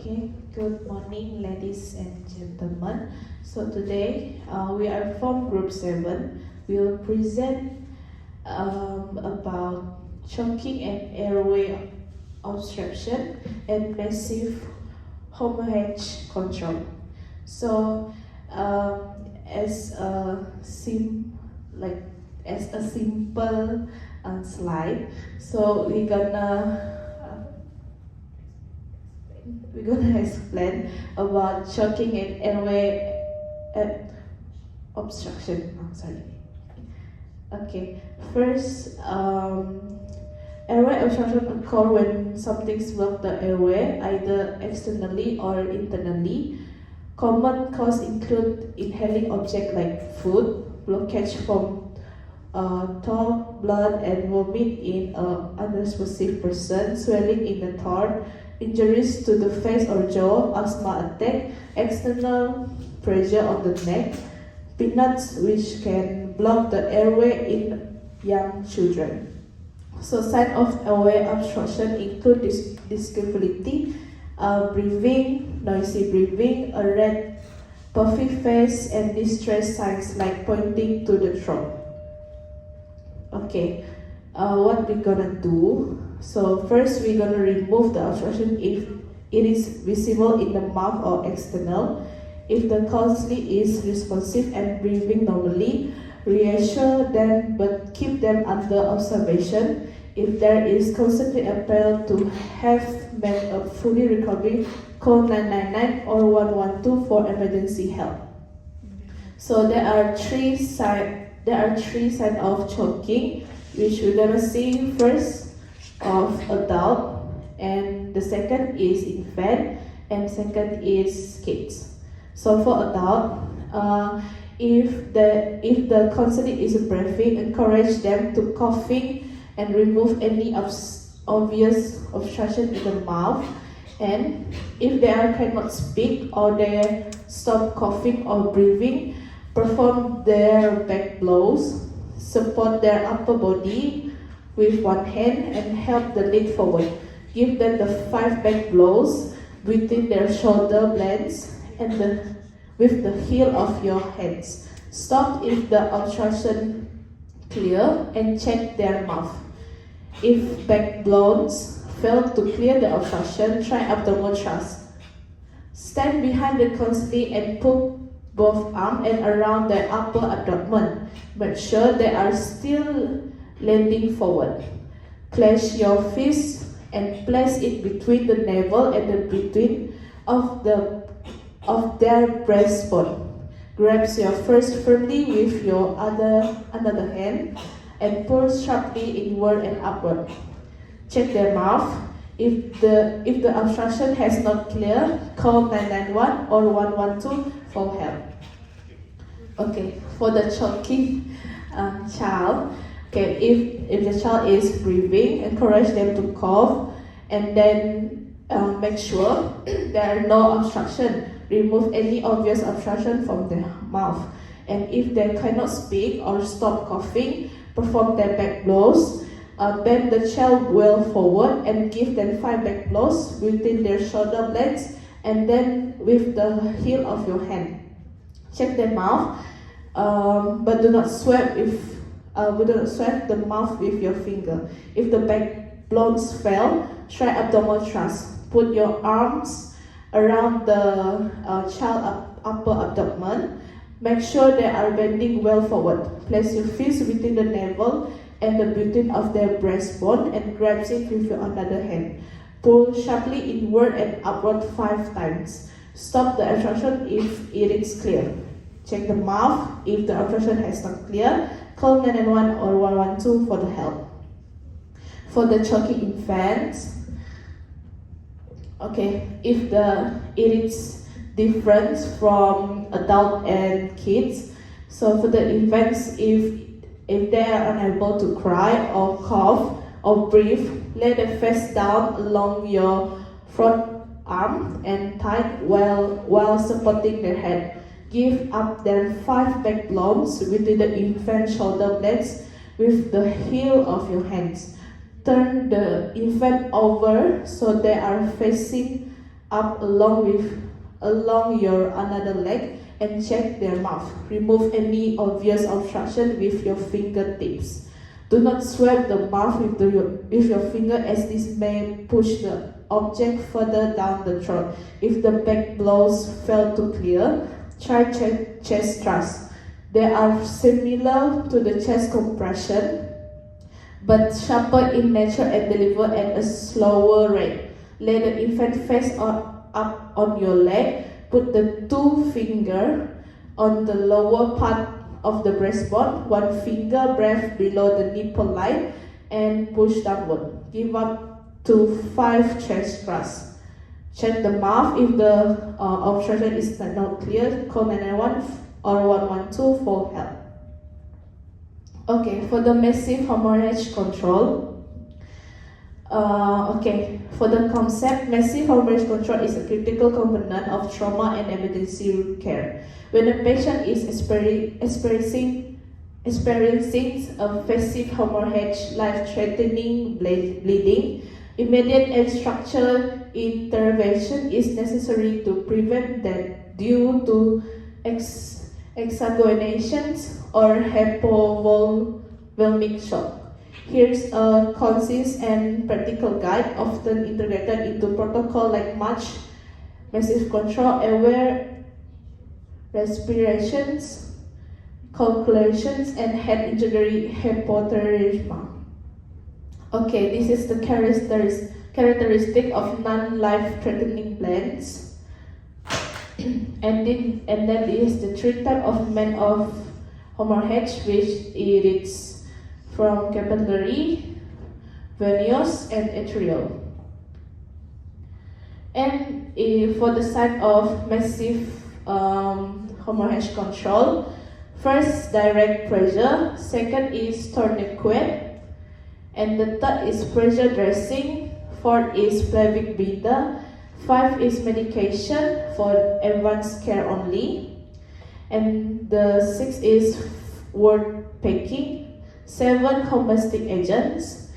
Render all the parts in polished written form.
Okay, good morning, ladies and gentlemen. So today we are from Group 7. We will present about choking and airway obstruction and passive hemorrhage control. So as a simple slide, so we're gonna explain about choking and airway obstruction. Oh, sorry. Okay, first, airway obstruction occurs when something blocks the airway, either externally or internally. Common causes include inhaling objects like food, blockage from throat, blood, and vomit in an unresponsive person, swelling in the throat, injuries to the face or jaw, asthma attack, external pressure on the neck, peanuts which can block the airway in young children. So signs of airway obstruction include disability, breathing, noisy breathing, a red puffy face, and distress signs like pointing to the throat. Okay, what we're gonna do? So first we're gonna remove the obstruction if it is visible in the mouth or external. If the causally is responsive and breathing normally, reassure them but keep them under observation. If there is constantly appeal to have made a fully recovery, call 999 or 112 for emergency help. So there are three signs of choking, which we're gonna see first of adult, and the second is infant, and second is kids. So for adult, if the constant is breathing, encourage them to coughing and remove any obvious obstruction in the mouth. And if they cannot speak or they stop coughing or breathing, perform their back blows, support their upper body with one hand and help the leg forward. Give them the 5 back blows between their shoulder blades and with the heel of your hands. Stop if the obstruction clear and check their mouth. If back blows fail to clear the obstruction, try abdominal thrust. Stand behind the console and put both arms and around the upper abdomen. Make sure they are still leaning forward. Place your fist and place it between the navel and the between of their breastbone. Grab your first firmly with your another hand and pull sharply inward and upward. Check their mouth. If the obstruction has not cleared, call 991 or 112 for help. Okay, for the choking child, okay, if the child is breathing, encourage them to cough and then make sure there are no obstruction. Remove any obvious obstruction from the mouth. And if they cannot speak or stop coughing, perform their back blows. Bend the child well forward and give them 5 back blows within their shoulder blades and then with the heel of your hand. Check their mouth, but do not swipe the mouth with your finger. If the back blows fail, try abdominal thrust. Put your arms around the child upper abdomen. Make sure they are bending well forward. Place your fist between the navel and the between of their breastbone and grab it with your other hand. Pull sharply inward and upward 5 times. Stop the obstruction if it is clear. Check the mouth. If the obstruction has not cleared, call 911 or 112 for the help. For the choking infants, okay, if it is different from adult and kids, so for the infants, if they are unable to cry or cough or breathe, lay the face down along your front arm and tight while supporting their head. Give up their 5 back blows within the infant shoulder blades with the heel of your hands. Turn the infant over so they are facing up along your another leg and check their mouth. Remove any obvious obstruction with your fingertips. Do not swipe the mouth with your finger, as this may push the object further down the throat. If the back blows fail to clear, try chest thrust. They are similar to the chest compression, but sharper in nature and delivered at a slower rate. Lay the infant face up on your leg. Put the 2 fingers on the lower part of the breastbone, 1 finger breath below the nipple line, and push downward. Give up to 5 chest thrusts. Check the mouth. If the obstruction is not clear, call 911 or 112 for help. Okay, for the massive hemorrhage control. For the concept, massive hemorrhage control is a critical component of trauma and emergency care. When a patient is experiencing a massive hemorrhage, life-threatening bleeding, immediate and structural intervention is necessary to prevent that due to exsanguinations or hypovolemic shock. Here's a concise and practical guide, often integrated into protocol like much massive control, aware respirations, calculations, and head injury hypothermia. Okay, this is the characteristic of non-life-threatening blends. and then is the 3 types of men of hemorrhage, which it is from capillary, venous, and arterial. And for the side of massive hemorrhage control, first direct pressure, second is tourniquet, and the third is pressure dressing, fourth is pelvic beta, 5 is medication for advanced care only, and the 6 is word packing, 7 homeopathic agents,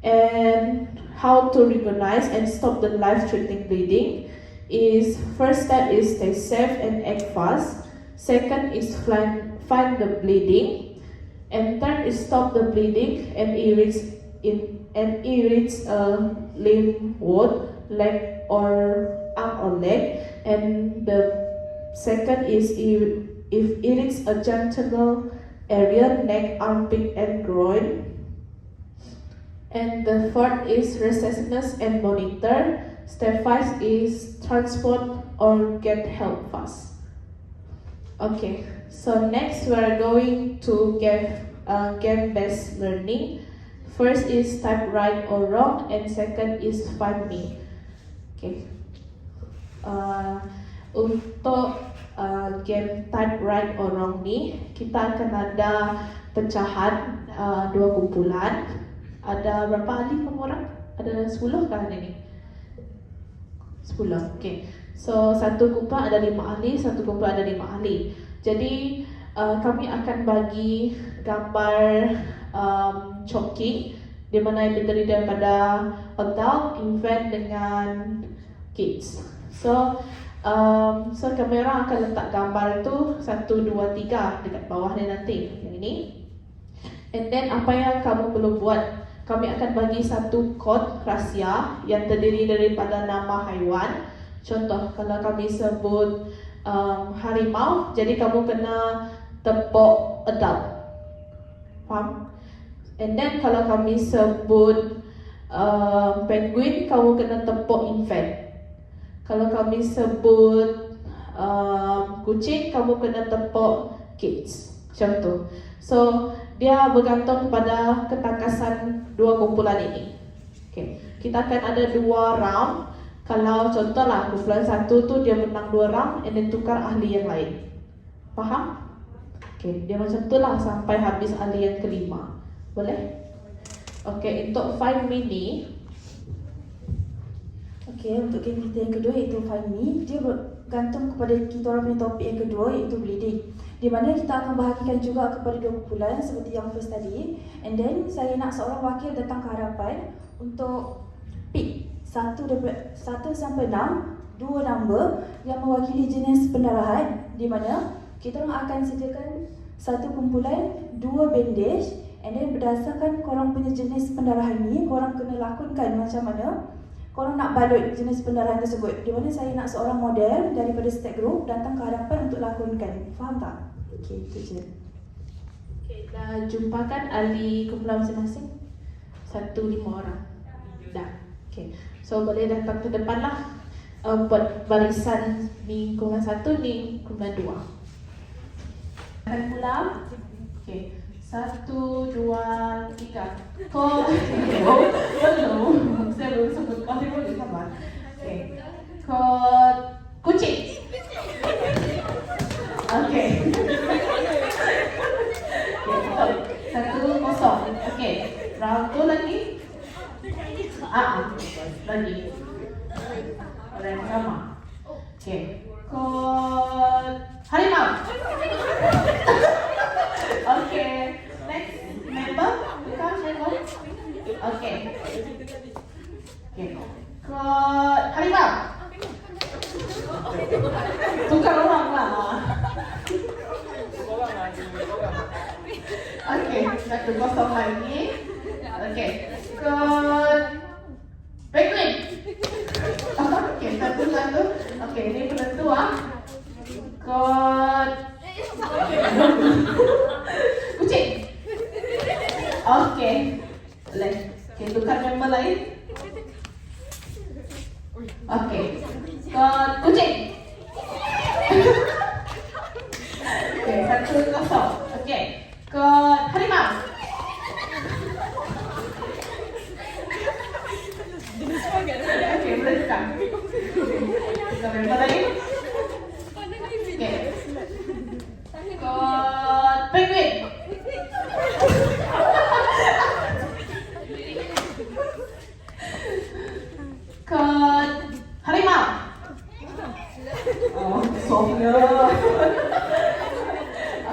and how to recognize and stop the life-threatening bleeding is first step is stay safe and act fast, second is find the bleeding, and third is stop the bleeding and irritates a limb, wound, leg or arm or leg, and the second is if it is a genital area, neck, armpit, and groin. And the fourth is restlessness and monitor. Step 5 is transport or get help fast. Okay, so next we are going to game-based learning. First is type right or wrong, and second is find me. Okay. Untuk game type right or wrong ni, kita akan ada pecahan 2 kumpulan. Ada berapa ahli kamu orang? Ada 10 kan ini? 10, okay. So satu kumpulan ada 5 ahli, satu kumpulan ada 5 ahli. Jadi kami akan bagi gambar choking, di mana yang terdiri daripada adult, infant dengan kids. So kami orang akan letak gambar tu 1, 2, 3 dekat bawah ni nanti, yang ini. And then apa yang kamu perlu buat, kami akan bagi satu kod rahsia yang terdiri daripada nama haiwan. Contoh, kalau kami sebut harimau, jadi kamu kena tepuk adult. Faham? And then kalau kami sebut penguin, kamu kena tepuk infant. Kalau kami sebut kucing, kamu kena tepuk kids. Contoh. So dia bergantung kepada ketangkasan 2 kumpulan ini. Okay. Kita akan ada 2 round. Kalau contohlah kumpulan 1 tu dia menang 2 round, and then tukar ahli yang lain. Faham? Okay, dia macam tu lah sampai habis ahli yang kelima. Boleh? Okay, untuk find me ni, okay, untuk game kita yang kedua iaitu find me, dia bergantung kepada kita orang punya topik yang kedua iaitu bleeding, di mana kita akan bahagikan juga kepada 2 kumpulan seperti yang first tadi. And then saya nak seorang wakil datang ke hadapan untuk pick 1 sampai 6 dua number yang mewakili jenis pendarahan, di mana kita orang akan sediakan satu kumpulan dua bandage, and then berdasarkan korang punya jenis pendarahan ni, korang kena lakonkan macam mana korang nak balut jenis pendarahan tersebut. Di mana saya nak seorang model daripada Gbl Group datang ke hadapan untuk lakonkan. Faham tak? Okey, itu je. Okay, dah jumpakan ahli kumpulan masing-masing? 1-5 orang. Dah. Okay. So boleh datang ke depan lah. Buat barisan ni kumpulan 1, ni kumpulan 2. Akan mula. Okay. 1, 2, 3. Kod. Belum. Saya belum sebut kod, dia boleh sabar. Okay. Kod kucing. Okay. Okay, 1-0. Okay. Round tu lagi. Lagi. Orang sama. Okay. Kod harimau. Okay. Next member. Tukar member. Okay. Okay. Kod harimau. Tukar orang lah. Okay. 1-0 lagi. Okay. Kod penguin. Okay, 1-1. Okay, ini penentu Kod kucing. Okay. Boleh. Okay, tukar member lain. Okay. Kod kucing. Okay, 1-0. Okay. Kod harimau. Okay, boleh tukar. Tukar member lain. Okay. Kod penguin. Kod harimau. Oh, softnya.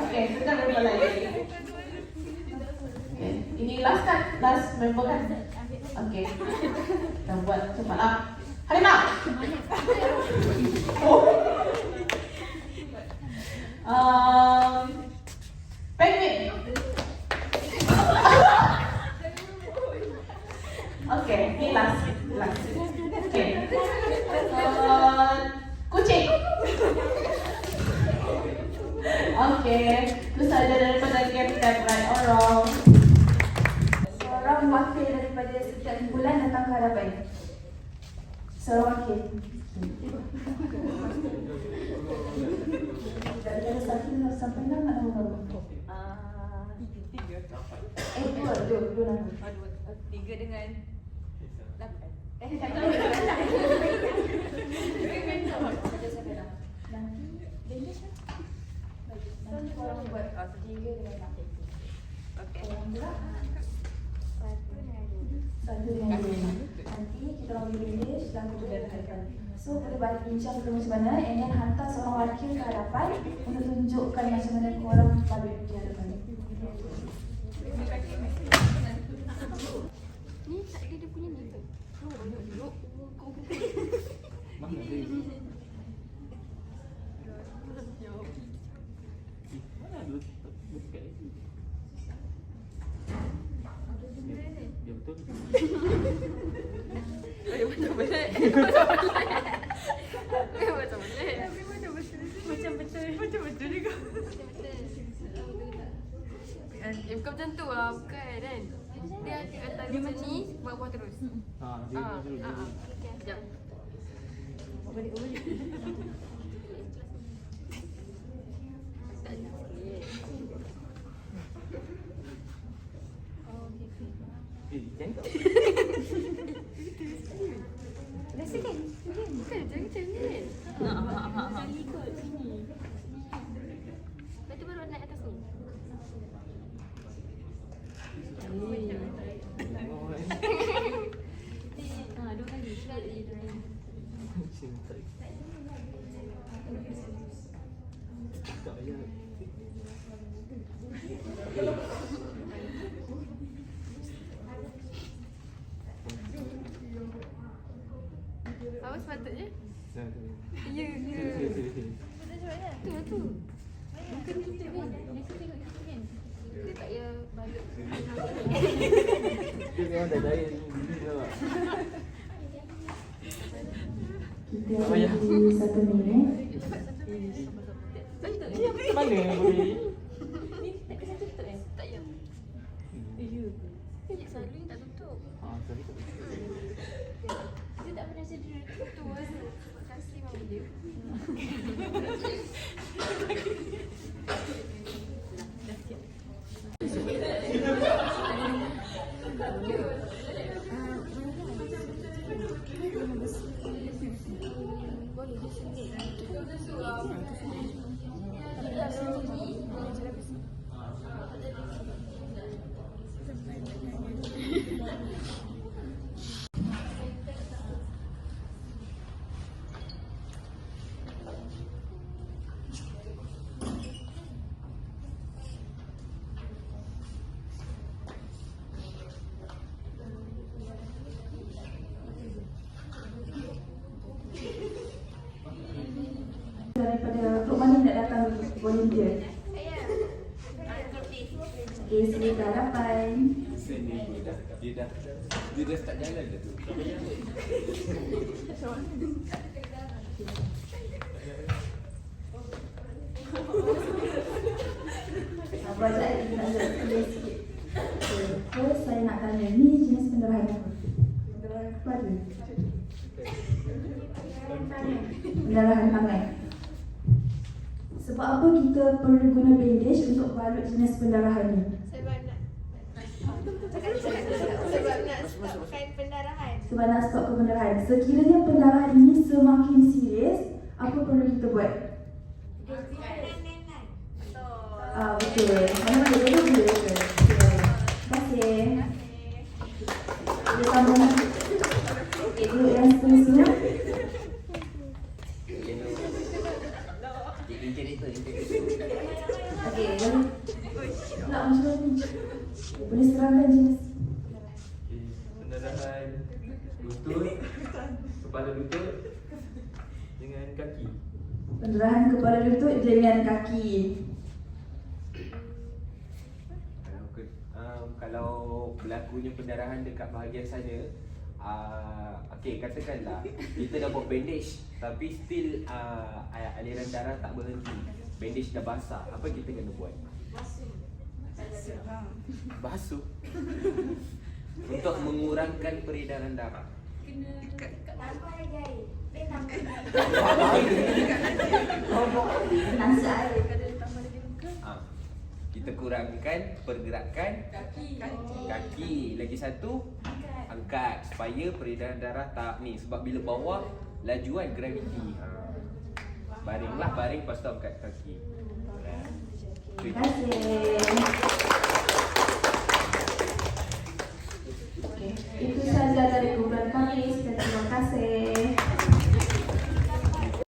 Okay, tukar member lain. Okay, ini last kan? Last member kan? Okay. Kita buat cepatlah. Harimau. Oh. Penguin. Okay, ini last. Okay. Kucing. Okay, itu saja daripada game tag right or wrong. Seorang wakil daripada setiap kumpulan datang ke hadapan. Seorang wakil. Daripada 1 sampai 6 nak nama berapa? 2 nama. 3 dengan 8. Nanti korang buat 3 dengan 8. Korang pula 1 dengan 2. Nanti kita orang beri English dan kemudian hadapan. So boleh balik bincang dulu macam mana, and then hantar seorang wakil ke hadapan untuk tunjukkan macam mana korang balik di hadapan. Ni tak ada dia punya ni ke? Oh, banyak duduk. Mana dia? Mana ada dekat ni? Dia betul. Macam betul. Macam betul juga. Bukan macam tu lah, bukan kan? Dia atas macam ni, bawah terus. Dia terus. Sekejap. Balik. Tak ada sikit. Jangan. Rasa kan? Bukan jangan. Nak ikut sini. Lepas tu baru naik atas ni. Dua kali. Cinta. Tak payah. Apa sepatutnya? Nah, tu. Ya ke? Tu lah tu. Bukan tu kan? Dia tak payah balik. Dia memang dah jaya ni. Gini tau tak? Kita beri 1 minit. Mana yang boleh? Tak payah. Selalu tak tutup. Sorry tak boleh. Dia tak pernah sedia tutup kan? Terima kasih mama dia. Daripada Kak mana nak datang volunteer? Okey, sila 8. Dia dah start jalan dah tu. Sabar sekejap, kita nak tulis sikit. Okay, first saya nak tanya, ni jenis pendarahan apa? Pendarahan kepala? Pendarahan tangan. Sebab apa kita perlu guna bandage untuk balut jenis pendarahan ni? Sebab nak stopkan pendarahan. Sebab nak stopkan pendarahan. Sekiranya pendarahan ini semakin serius, apa perlu kita buat? Betul. Mana-mana dia boleh betul. Terima kasih. Kita sambung. Okay, duduk yang seterusnya. Okey, nak macam ni. Boleh serangkan jenis. Pendarahan lutut, kepala lutut dengan kaki. Pendarahan kepala lutut dengan kaki. Kalau berlakunya pendarahan dekat bahagian sana, okey, katakanlah kita dah buat bandage tapi still aliran darah tak berhenti. Bandage dah basah, apa kita kena buat? Basuh. Untuk mengurangkan peredaran darah. Tanpa ada jahit. Nasi air. Kita kurangkan pergerakan kaki. Lagi satu, angkat supaya peredaran darah tak ni. Sebab bila bawah lajuan graviti. Baringlah, baring lepas tu angkat kaki. Terima kasih.